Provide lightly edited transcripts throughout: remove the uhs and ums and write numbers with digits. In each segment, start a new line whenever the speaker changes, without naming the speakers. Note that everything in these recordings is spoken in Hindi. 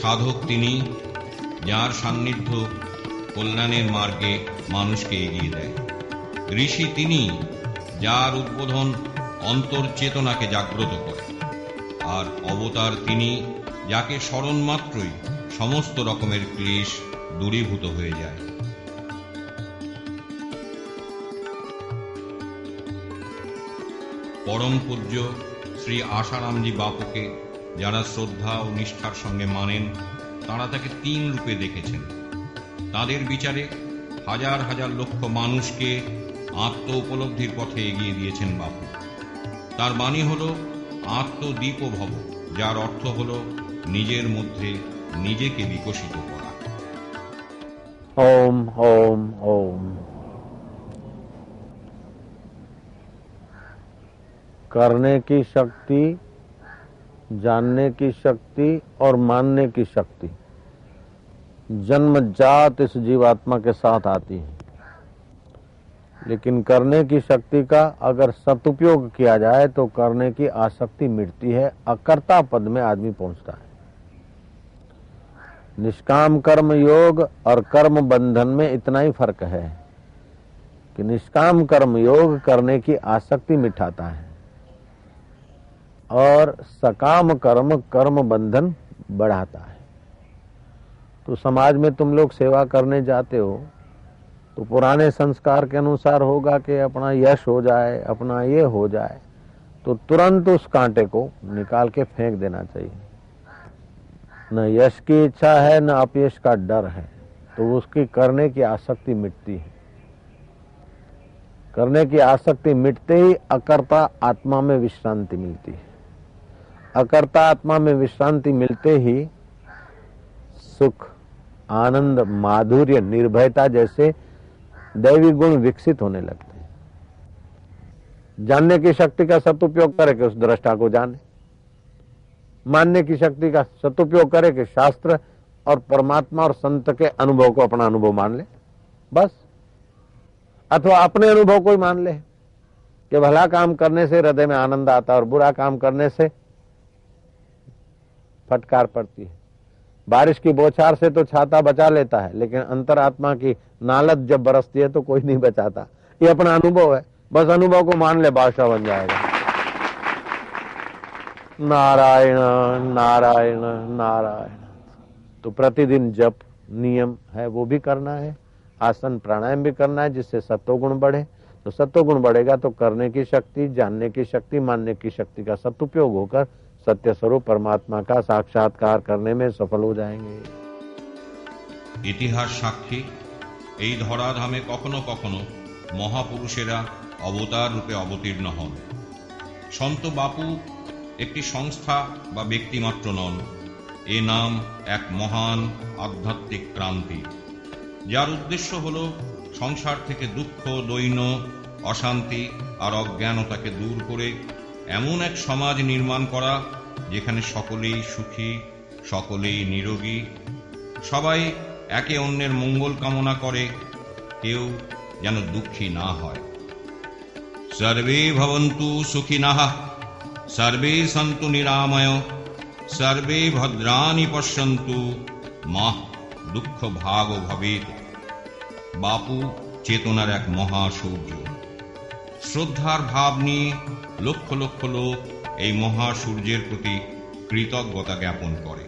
সাধক তিনি, যার সান্নিধ্য কল্যাণের মার্গে মানুষকে এগিয়ে দেয়। ঋষি তিনি, যার উদ্বোধন অন্তর্চেতনাকে জাগ্রত করে। আর অবতার তিনি, যাকে স্মরণ মাত্রই সমস্ত রকমের ক্লেশ দূরীভূত হয়ে যায়। পরম পূজ্য শ্রী আশারামজি বাপুকে যারা শ্রদ্ধা ও নিষ্ঠার সঙ্গে মানেন, তাঁরা তাকে 3 রূপে দেখেছেন। তাদের বিচারে হাজার হাজার লক্ষ মানুষকে আত্ম উপলব্ধির পথে এগিয়ে দিয়েছেন বাপু। তার বাণী হল আত্মদীপ ভব, যার অর্থ হল নিজের মধ্যে নিজেকে বিকশিত করা।
ओम ओम ओम। करने की शक्ति, जानने की शक्ति और मानने की शक्ति जन्मजात इस जीवात्मा के साथ आती है, लेकिन करने की शक्ति का अगर सदुपयोग किया जाए तो करने की आसक्ति मिटती है, अकर्ता पद में आदमी पहुंचता है। निष्काम कर्म योग और कर्म बंधन में इतना ही फर्क है कि निष्काम कर्म योग करने की आसक्ति मिटाता है और सकाम कर्म कर्म बंधन बढ़ाता है। तो समाज में तुम लोग सेवा करने जाते हो तो पुराने संस्कार के अनुसार होगा कि अपना यश हो जाए, अपना ये हो जाए, तो तुरंत उस कांटे को निकाल के फेंक देना चाहिए। न यश की इच्छा है न अपयश का डर है, तो उसकी करने की आसक्ति मिटती है। करने की आसक्ति मिटते ही अकर्ता आत्मा में विश्रांति मिलती है। अकर्ता आत्मा में विश्रांति मिलते ही सुख, आनंद, माधुर्य, निर्भयता जैसे दैवी गुण विकसित होने लगते हैं। जानने की शक्ति का सदुपयोग करे कि उस दृष्टा को जाने, मानने की शक्ति का सदुपयोग करे कि शास्त्र और परमात्मा और संत के अनुभव को अपना अनुभव मान ले, बस। अथवा अपने अनुभव को ही मान ले कि भला काम करने से हृदय में आनंद आता है और बुरा काम करने से फटकार पड़ती है। बारिश की बौछार से तो छाता बचा लेता है, लेकिन अंतरात्मा की नालत जब बरसती है तो कोई नहीं बचाता। ये अपना अनुभव है, बस अनुभव को मान ले, बादशाह बन जाएगा। नारायण नारायण नारायण। तो प्रतिदिन जप नियम है वो भी करना है, आसन प्राणायाम भी करना है, जिससे सत्वगुण बढ़े। तो सत्वगुण बढ़ेगा तो करने की शक्ति, जानने की शक्ति, मानने की शक्ति का सदुपयोग होकर सत्य स्वरूप परमात्मा का साक्षात्कार करने में सफल हो जाएंगे।
ইতিহাস সাক্ষী, এই ধরাধামে কখনো কখনো মহাপুরুষেরা অবতার রূপে অবতীর্ণ হন। সন্ত বাপু একটি সংস্থা বা ব্যক্তিমাত্র নন, এ নাম এক মহান আধ্যাত্মিক ক্রান্তি, যার উদ্দেশ্য হল সংসার থেকে দুঃখ, দৈন্য, অশান্তি আর অজ্ঞানতাকে দূর করে এমন এক সমাজ নির্মাণ করা যেখানে সকলেই সুখী, সকলেই নিরোগী, সবাই একে অন্যের মঙ্গল কামনা করে, কেউ যেন দুঃখী না হয়। সর্বে ভবন্তু সুখিনঃ, সর্বে সন্তু নিরাময়, সর্বে ভদ্রাণি পশ্যন্তু, মা দুঃখ ভাগ ভবেৎ। বাপু চেতনার এক মহাসূর্য। শ্রদ্ধার ভাব নিয়ে লক্ষ লক্ষ লোক এই মহাসূর্যের প্রতি কৃতজ্ঞতা জ্ঞাপন করে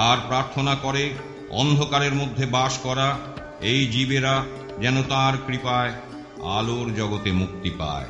আর প্রার্থনা করে অন্ধকারের মধ্যে বাস করা এই জীবেরা যেন তার কৃপায় আলোর জগতে মুক্তি পায়।